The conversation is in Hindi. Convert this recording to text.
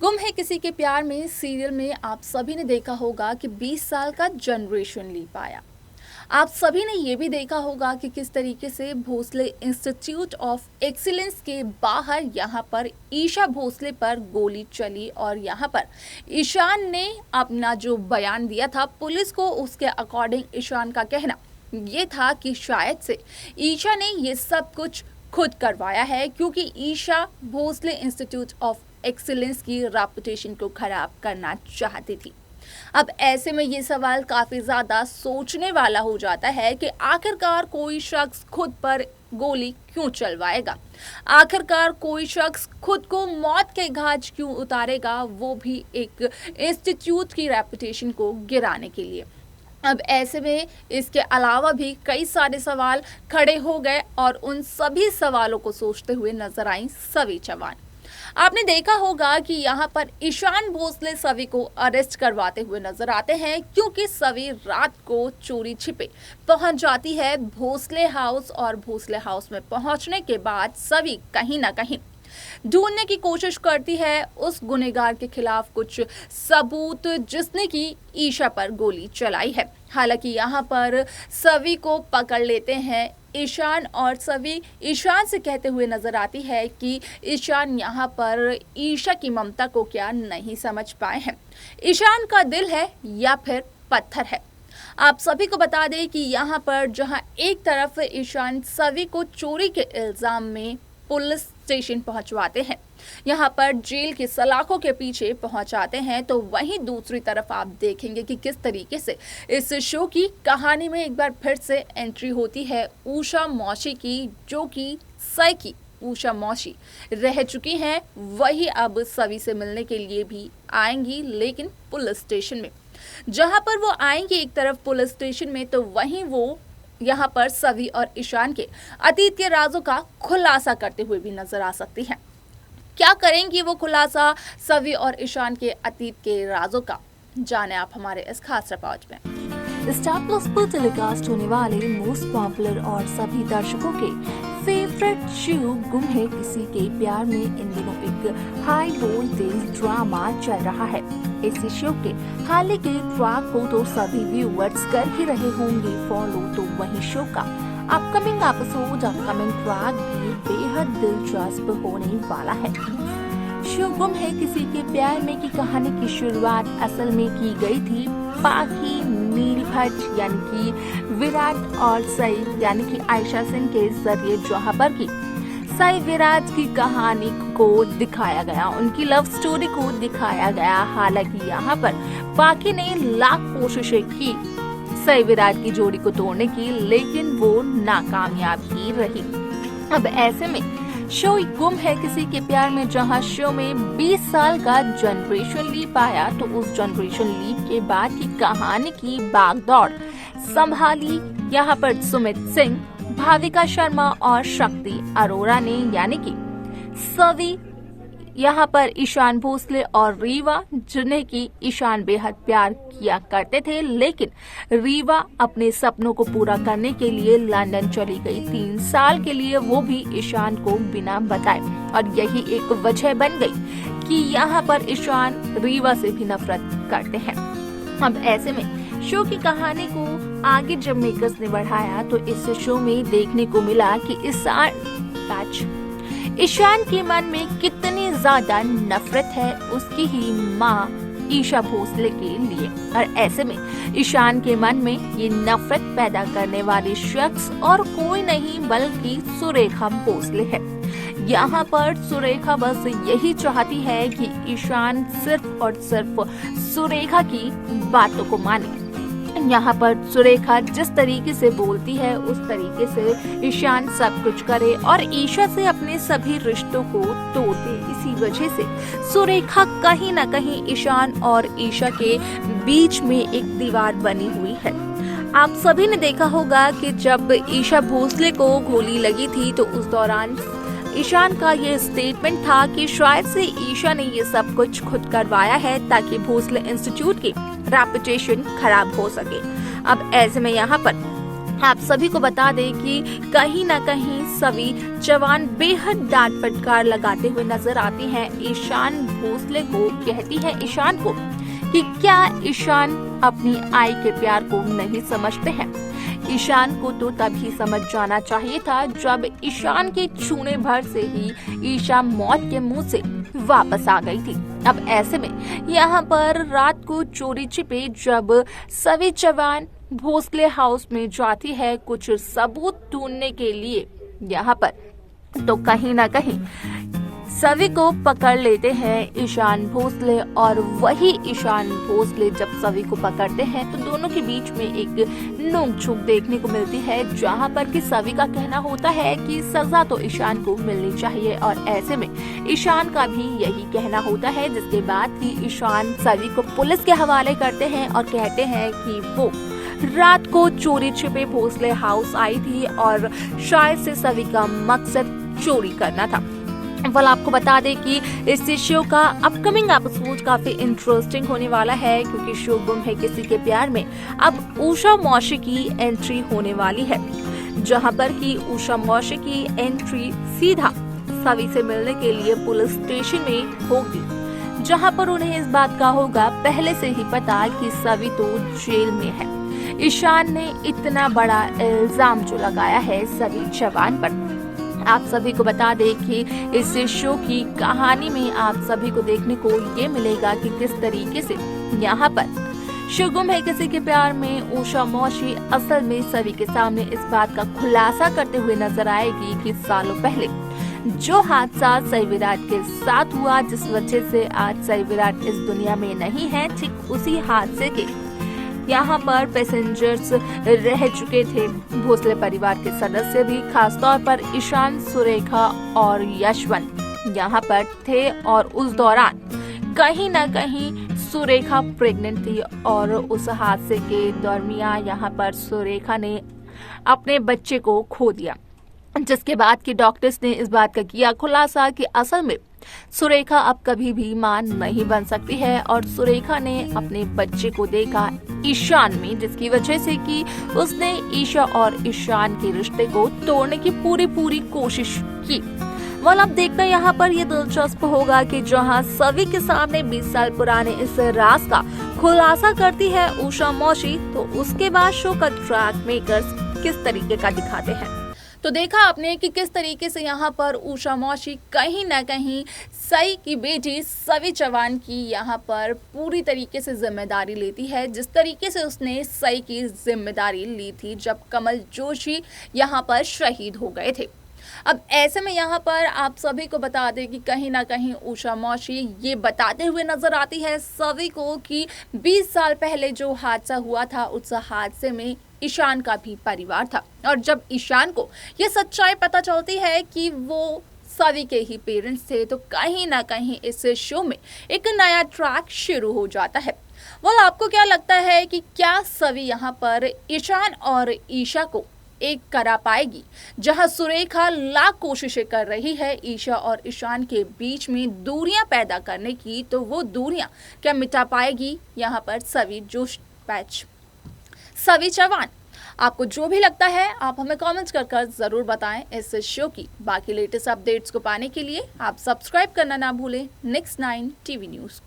गुम है किसी के प्यार में सीरियल में आप सभी ने देखा होगा कि 20 साल का जनरेशन लीप आया। आप सभी ने ये भी देखा होगा कि किस तरीके से भोसले इंस्टीट्यूट ऑफ एक्सीलेंस के बाहर यहाँ पर ईशा भोसले पर गोली चली और यहाँ पर ईशान ने अपना जो बयान दिया था पुलिस को, उसके अकॉर्डिंग ईशान का कहना ये था कि शायद से ईशा ने ये सब कुछ खुद करवाया है क्योंकि Isha Bhosle institute of excellence की रेपुटेशन को खराब करना चाहती थी। अब ऐसे में ये सवाल काफी ज्यादा सोचने वाला हो जाता है कि आखिरकार कोई शख्स खुद पर गोली क्यों चलवाएगा, आखिरकार कोई शख्स खुद को मौत के घाट क्यों उतारेगा, वो भी एक इंस्टीट्यूट की रेपुटेशन को गिराने के लिए। अब ऐसे में इसके अलावा भी कई सारे सवाल खड़े हो गए और उन सभी सवालों को सोचते हुए नजर आई सवी चौहान। आपने देखा होगा कि यहाँ पर ईशान भोसले सवी को अरेस्ट करवाते हुए नजर आते हैं क्योंकि सवी रात को चोरी छिपे पहुंच जाती है भोसले हाउस और भोसले हाउस में पहुंचने के बाद सवी कहीं ना कहीं ढूंढने की कोशिश करती है उस गुनहगार के खिलाफ कुछ सबूत जिसने की ईशा पर गोली चलाई है। हालांकि यहाँ पर सवी को पकड़ लेते हैं ईशान और सवी ईशान से कहते हुए नजर आती है कि ईशान यहाँ पर ईशा की ममता को क्या नहीं समझ पाए हैं, ईशान का दिल है या फिर पत्थर है। आप सभी को बता दें कि यहाँ पर जहाँ एक तरफ ईशान सवी को चोरी के इल्जाम में पुलिस स्टेशन पहुंचवाते हैं, यहाँ पर जेल की सलाखों के पीछे पहुंचाते हैं, तो वहीं दूसरी तरफ आप देखेंगे कि किस तरीके से इस शो की कहानी में एक बार फिर से एंट्री होती है उषा मौसी की, जो कि सय की उषा मौसी रह चुकी हैं। वही अब सवी से मिलने के लिए भी आएंगी, लेकिन पुलिस स्टेशन में। जहां पर वो आएंगी एक तरफ पुलिस स्टेशन में, तो वहीं वो यहाँ पर सवी और ईशान के अतीत के राजों का खुलासा करते हुए भी नजर आ सकती हैं। क्या करेंगी वो खुलासा सवी और ईशान के अतीत के राजों का, जाने आप हमारे इस खास रिपोर्ट में। स्टार प्लस पर टेलीकास्ट होने वाले मोस्ट पॉपुलर और सभी दर्शकों के फेवरेट शो गुम है किसी के प्यार में इन दिनों एक हाई वोल्टेज ड्रामा चल रहा है। इसी शो के हाल के ट्रैक को तो सभी व्यूअर्स कर ही रहे होंगे फॉलो, तो वही शो का अपकमिंग एपिसोड, अपकमिंग ट्रैक भी बेहद दिलचस्प होने वाला है। शो गुम है किसी के प्यार में की कहानी की शुरुआत असल में की गई थी पाखी नीलभट्ट यानी कि विराट और सई यानी कि आयशा सिंह के जरिए, जहां पर की सई विराट की कहानी को दिखाया गया, उनकी लव स्टोरी को दिखाया गया। हालांकि यहाँ पर पाखी ने लाख कोशिशें की सई विराट की जोड़ी को तोड़ने की, लेकिन वो नाकामयाब ही रही। अब ऐसे में शो गुम है किसी के प्यार में, जहां शो में 20 साल का जनरेशन लीप आया, तो उस जनरेशन लीप के बाद की कहानी की भागदौड़ संभाली यहाँ पर सुमित सिंह, भाविका शर्मा और शक्ति अरोरा ने, यानी कि सवी यहाँ पर ईशान भोसले और रीवा, जिन्हें की ईशान बेहद प्यार किया करते थे, लेकिन रीवा अपने सपनों को पूरा करने के लिए लंदन चली गई 3 साल के लिए, वो भी ईशान को बिना बताए, और यही एक वजह बन गई कि यहाँ पर ईशान रीवा से भी नफरत करते हैं। अब ऐसे में शो की कहानी को आगे जब मेकर्स ने बढ़ाया, तो इस शो में देखने को मिला कि ईशान के मन में कितनी ज्यादा नफरत है उसकी ही माँ ईशा भोसले के लिए, और ऐसे में ईशान के मन में ये नफरत पैदा करने वाले शख्स और कोई नहीं बल्कि सुरेखा भोसले है। यहाँ पर सुरेखा बस यही चाहती है कि ईशान सिर्फ और सिर्फ सुरेखा की बातों को माने। यहाँ पर सुरेखा जिस तरीके से बोलती है उस तरीके से ईशान सब कुछ करे और ईशा से अपने सभी रिश्तों को तोड़ दे। इसी वजह से सुरेखा कहीं न कहीं ईशान और ईशा के बीच में एक दीवार बनी हुई है। आप सभी ने देखा होगा कि जब ईशा भोसले को गोली लगी थी, तो उस दौरान ईशान का ये स्टेटमेंट था कि शायद से ईशा ने ये सब कुछ खुद करवाया है ताकि भोसले इंस्टीट्यूट की रेपुटेशन खराब हो सके। अब ऐसे में यहाँ पर आप सभी को बता दें कि कहीं ना कहीं सभी जवान बेहद डांट फटकार लगाते हुए नजर आती हैं। ईशान भोसले को कहती है ईशान को कि क्या ईशान अपनी आई के प्यार को नहीं समझते हैं। ईशान को तो तभी समझ जाना चाहिए था जब ईशान के छूने भर से ही ईशा मौत के मुंह से वापस आ गई थी। अब ऐसे में यहाँ पर रात को चोरी छिपे जब सभी जवान भोसले हाउस में जाती है कुछ सबूत ढूंढने के लिए यहाँ पर, तो कहीं ना कहीं सभी को पकड़ लेते हैं ईशान भोसले। और वही ईशान भोसले जब सभी को पकड़ते हैं तो दोनों के बीच में एक नोक-झोंक देखने को मिलती है, जहां पर कि सभी का कहना होता है कि सजा तो ईशान को मिलनी चाहिए। और ऐसे में ईशान का भी यही कहना होता है, जिसके बाद कि ईशान सभी को पुलिस के हवाले करते हैं और कहते हैं कि वो रात को चोरी छिपे भोसले हाउस आई थी और शायद से सभी का मकसद चोरी करना था। आपको बता दें कि इस शो का अपकमिंग एपिसोड काफी इंटरेस्टिंग होने वाला है, क्योंकि शो गुम है किसी के प्यार में अब उषा मौशी की एंट्री होने वाली है, जहां पर कि उषा मौशी की एंट्री सीधा सभी से मिलने के लिए पुलिस स्टेशन में होगी, जहां पर उन्हें इस बात का होगा पहले से ही पता कि सभी तो जेल में है। ईशान ने इतना बड़ा इल्जाम जो लगाया है सभी जवान पर। आप सभी को बता दें कि इस शो की कहानी में आप सभी को देखने को ये मिलेगा कि किस तरीके से यहाँ पर शो गुम है किसी के प्यार में उषा मौशी असल में सभी के सामने इस बात का खुलासा करते हुए नजर आएगी कि सालों पहले जो हादसा सई विराट के साथ हुआ, जिस वजह से आज सई विराट इस दुनिया में नहीं है, ठीक उसी हादसे के यहाँ पर पैसेंजर्स रह चुके थे भोसले परिवार के सदस्य भी, खासतौर पर ईशान, सुरेखा और यशवंत यहाँ पर थे। और उस दौरान कहीं ना कहीं सुरेखा प्रेग्नेंट थी और उस हादसे के दरमियान यहाँ पर सुरेखा ने अपने बच्चे को खो दिया, जिसके बाद कि डॉक्टर्स ने इस बात का किया खुलासा कि असल में सुरेखा अब कभी भी मां नहीं बन सकती है। और सुरेखा ने अपने बच्चे को देखा ईशान में, जिसकी वजह से कि उसने ईशा और ईशान के रिश्ते को तोड़ने की पूरी कोशिश की। अब देखना यहाँ पर ये दिलचस्प होगा कि जहाँ सभी के सामने 20 साल पुराने इस राज का खुलासा करती है उषा मौशी, तो उसके बाद शो का ट्रैक मेकर्स किस तरीके का दिखाते हैं। तो देखा आपने कि किस तरीके से यहाँ पर उषा मौशी कहीं ना कहीं सई की बेटी सभी चौहान की यहाँ पर पूरी तरीके से जिम्मेदारी लेती है, जिस तरीके से उसने सई की जिम्मेदारी ली थी जब कमल जोशी यहाँ पर शहीद हो गए थे। अब ऐसे में यहाँ पर आप सभी को बता दें कि कहीं ना कहीं उषा मौशी ये बताते हुए नजर आती है सभी को कि 20 साल पहले जो हादसा हुआ था उस हादसे में ईशान का भी परिवार था। और जब ईशान को ये सच्चाई पता चलती है कि वो सभी के ही पेरेंट्स थे, तो कहीं ना कहीं इस शो में एक नया ट्रैक शुरू हो जाता है। आपको क्या लगता है कि क्या सभी यहाँ पर ईशान और ईशा को एक करा पाएगी? जहां सुरेखा लाख कोशिशें कर रही है ईशा और ईशान के बीच में दूरियां पैदा करने की, तो वो दूरियां क्या मिटा पाएगी यहाँ पर सभी जोश पैच सभी चौहान? आपको जो भी लगता है आप हमें कमेंट्स कर जरूर बताएं। इस शो की बाकी लेटेस्ट अपडेट्स को पाने के लिए आप सब्सक्राइब करना ना भूलें नेक्स्ट 9 टीवी न्यूज़ को।